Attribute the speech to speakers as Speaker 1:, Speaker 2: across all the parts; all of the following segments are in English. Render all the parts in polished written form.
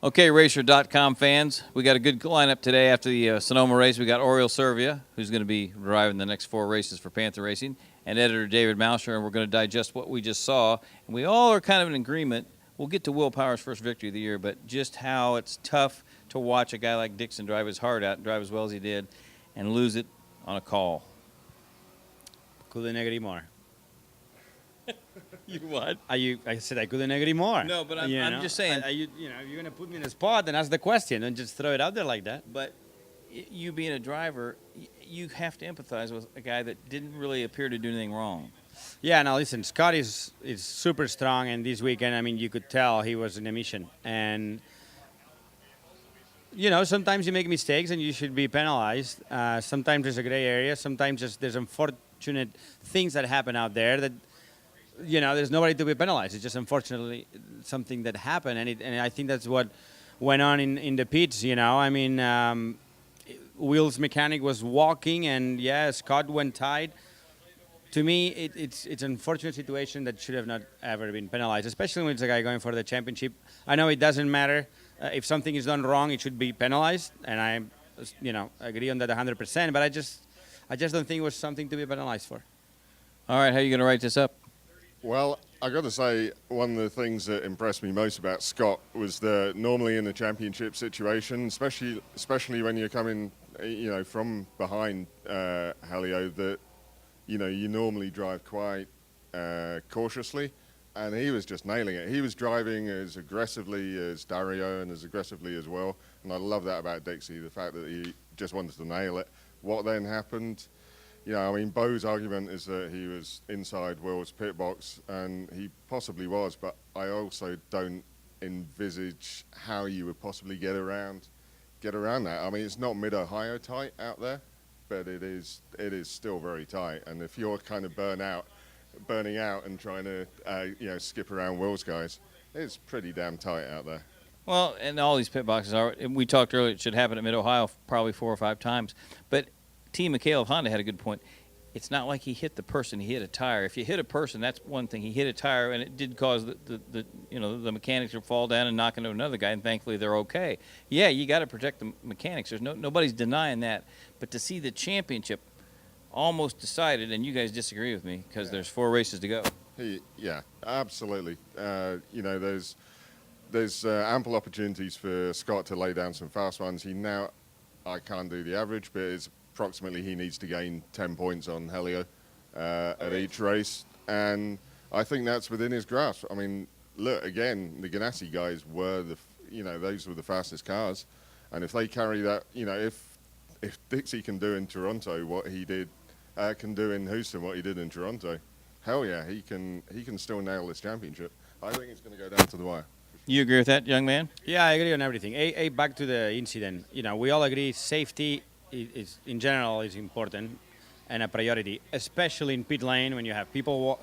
Speaker 1: Okay, Racer.com fans, we got a good lineup today after the Sonoma race. We got Oriol Servia, who's going to be driving the next 4 races for Panther Racing, and editor David Malsher, and we're going to digest what we just saw. And we all are kind of in agreement. We'll get to Will Power's first victory of the year, but just how it's tough to watch a guy like Dixon drive his heart out and drive as well as he did and lose it on a call.
Speaker 2: Couldn't agree more.
Speaker 1: You what?
Speaker 2: I said I couldn't agree more.
Speaker 1: No, but I'm just saying.
Speaker 2: If you're going to put me in a spot, then ask the question and just throw it out there like that.
Speaker 1: But you being a driver, you have to empathize with a guy that didn't really appear to do anything wrong.
Speaker 2: Yeah, now listen, Scott is super strong, and this weekend, I mean, you could tell he was in a mission. And, sometimes you make mistakes and you should be penalized. Sometimes there's a gray area. Sometimes there's unfortunate things that happen out there that, there's nobody to be penalized. It's just unfortunately something that happened, and I think that's what went on in the pits. I mean, Will's mechanic was walking, and Scott went tight. To me, it's an unfortunate situation that should have not ever been penalized, especially when it's a guy going for the championship. I know it doesn't matter if something is done wrong; it should be penalized, and I, agree on that 100%. But I just don't think it was something to be penalized for.
Speaker 1: All right, how are you going to write this up?
Speaker 3: Well, I got to say, one of the things that impressed me most about Scott was that normally in a championship situation, especially when you're coming, from behind Helio, that you normally drive quite cautiously, and he was just nailing it. He was driving as aggressively as Dario and as aggressively as well, and I love that about Dixie, the fact that he just wanted to nail it. What then happened? Bo's argument is that he was inside Will's pit box, and he possibly was, but I also don't envisage how you would possibly get around that. I mean, it's not mid-Ohio tight out there, but it is still very tight. And if you're kind of burning out and trying to skip around Will's guys, it's pretty damn tight out there.
Speaker 1: Well, and all these pit boxes are. We talked earlier; it should happen at Mid-Ohio probably 4 or 5 times, but. Team McHale of Honda had a good point. It's not like he hit the person; he hit a tire. If you hit a person, that's one thing. He hit a tire, and it did cause the mechanics to fall down and knock into another guy. And thankfully, they're okay. Yeah, you got to protect the mechanics. There's nobody's denying that. But to see the championship almost decided, and you guys disagree with me because there's 4 races to go.
Speaker 3: Yeah, absolutely. There's ample opportunities for Scott to lay down some fast ones. I can't do the average, but it's approximately he needs to gain 10 points on Helio at each race, and I think that's within his grasp. I mean, look, again, the Ganassi guys were those were the fastest cars, and if they carry that, if Dixie can do in Toronto what he did, can do in Houston what he did in Toronto, hell yeah, he can still nail this championship. I think it's going to go down to the wire.
Speaker 1: You agree with that, young man?
Speaker 2: Yeah, I agree on everything. Back to the incident. We all agree safety is in general is important and a priority, especially in pit lane when you have people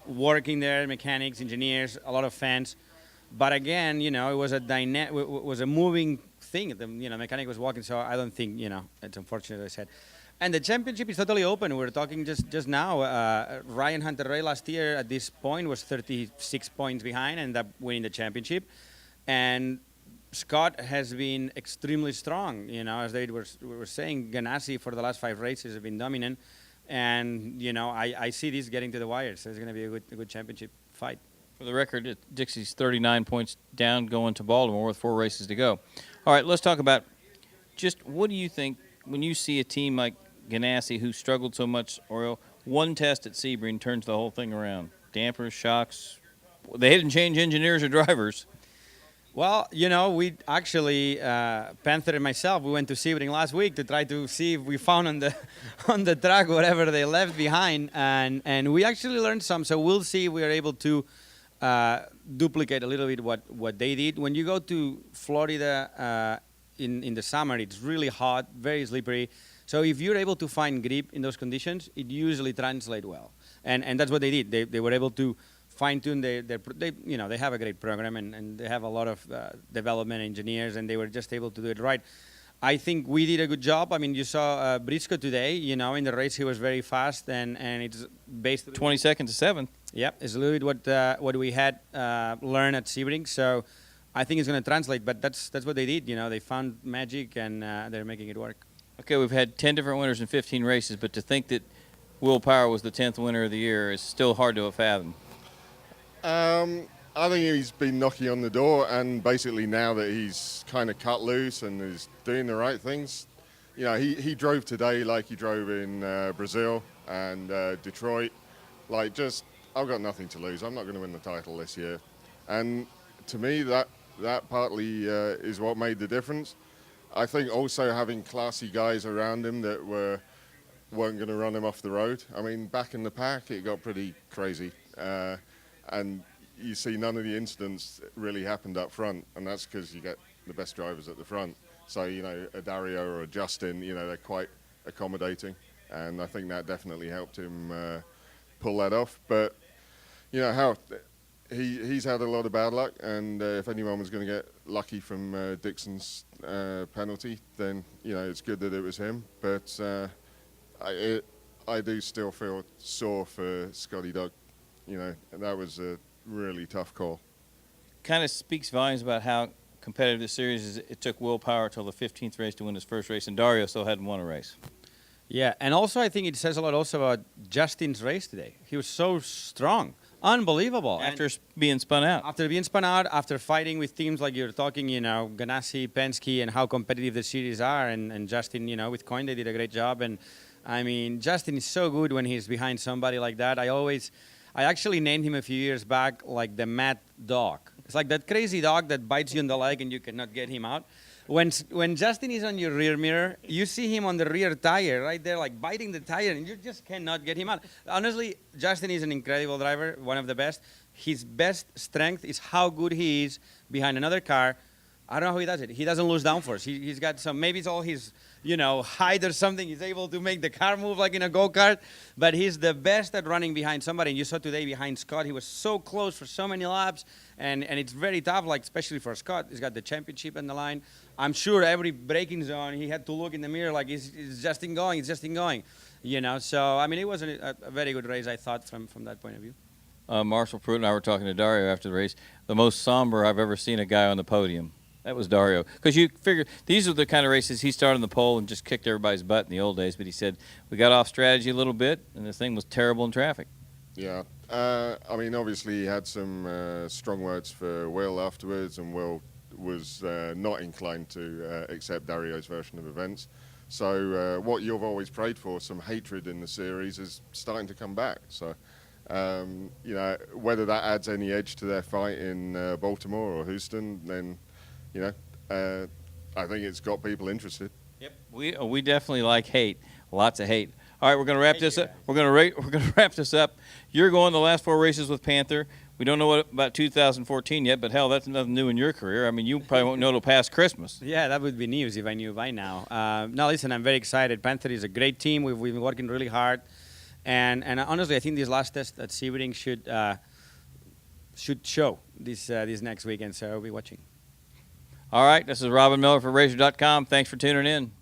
Speaker 2: working there, mechanics, engineers, a lot of fans. But again, it was a moving thing. The mechanic was walking, so I don't think it's unfortunate, as I said. And the championship is totally open. We were talking just now. Ryan Hunter-Reay last year at this point was 36 points behind and ended up winning the championship. And Scott has been extremely strong. As they were saying, Ganassi for the last 5 races have been dominant. And, I see this getting to the wire. So it's going to be a good championship fight.
Speaker 1: For the record, Dixie's 39 points down going to Baltimore with 4 races to go. All right, let's talk about just what do you think when you see a team like Ganassi, who struggled so much, Oriol, one test at Sebring turns the whole thing around. Dampers, shocks. They didn't change engineers or drivers.
Speaker 2: Well, we actually, Panther and myself, we went to Sebring last week to try to see if we found on the track whatever they left behind, and we actually learned some. So we'll see if we are able to duplicate a little bit what they did. When you go to Florida in the summer, it's really hot, very slippery. So if you're able to find grip in those conditions, it usually translates well. And that's what they did. They were able to fine-tune they have a great program and they have a lot of development engineers, and they were just able to do it right. I think we did a good job. I mean, you saw Briscoe today, in the race he was very fast, and it's based
Speaker 1: 22nd to 7th.
Speaker 2: Yep, it's a little bit what we had learned at Sebring. So I think it's going to translate. But that's what they did. They found magic and they're making it work.
Speaker 1: Okay, we've had 10 different winners in 15 races, but to think that Will Power was the 10th winner of the year is still hard to fathom.
Speaker 3: I think he's been knocking on the door, and basically now that he's kind of cut loose and is doing the right things, he drove today like he drove in Brazil and Detroit. I've got nothing to lose. I'm not going to win the title this year. And to me, that partly is what made the difference. I think also having classy guys around him that weren't going to run him off the road. I mean, back in the pack, it got pretty crazy. And you see none of the incidents really happened up front, and that's because you get the best drivers at the front. So, a Dario or a Justin, they're quite accommodating, and I think that definitely helped him pull that off. But, he's had a lot of bad luck, and if anyone was going to get lucky from Dixon's penalty, then, it's good that it was him. But I do still feel sore for Scotty Dog. That was a really tough call.
Speaker 1: Kind of speaks volumes about how competitive this series is. It took Will Power till the 15th race to win his first race, and Dario still hadn't won a race.
Speaker 2: Yeah, and also I think it says a lot also about Justin's race today. He was so strong. Unbelievable.
Speaker 1: After being spun out.
Speaker 2: After being spun out, after fighting with teams like you're talking, Ganassi, Penske, and how competitive the series are, and Justin, with Coin, they did a great job. And, I mean, Justin is so good when he's behind somebody like that. I actually named him a few years back like the mad dog. It's like that crazy dog that bites you in the leg and you cannot get him out. When Justin is on your rear mirror, you see him on the rear tire right there, like biting the tire, and you just cannot get him out. Honestly, Justin is an incredible driver, one of the best. His best strength is how good he is behind another car. I don't know how he does it. He doesn't lose downforce. He's got some, maybe it's all his, height or something. He's able to make the car move like in a go-kart. But he's the best at running behind somebody. And you saw today behind Scott, he was so close for so many laps. And it's very tough, like especially for Scott. He's got the championship on the line. I'm sure every braking zone, he had to look in the mirror like, is Justin going? Is Justin going? So, I mean, it was a very good race, I thought, from that point of view.
Speaker 1: Marshall Pruitt and I were talking to Dario after the race. The most somber I've ever seen a guy on the podium. That was Dario. Because you figure these are the kind of races he started on the pole and just kicked everybody's butt in the old days. But he said, we got off strategy a little bit, and the thing was terrible in traffic.
Speaker 3: Yeah. I mean, obviously he had some strong words for Will afterwards, and Will was not inclined to accept Dario's version of events. So what you've always prayed for, some hatred in the series, is starting to come back. So, whether that adds any edge to their fight in Baltimore or Houston, then, I think it's got people interested.
Speaker 1: Yep, we definitely like hate, lots of hate. All right, we're going to wrap this up. We're going to wrap this up. You're going the last 4 races with Panther. We don't know about 2014 yet, but hell, that's nothing new in your career. I mean, you probably won't know till past Christmas.
Speaker 2: Yeah, that would be news if I knew by now. No, listen, I'm very excited. Panther is a great team. We've been working really hard, and honestly, I think this last test at Sebring should show this next weekend. So I'll be watching.
Speaker 1: All right, this is Robin Miller for RACER.com. Thanks for tuning in.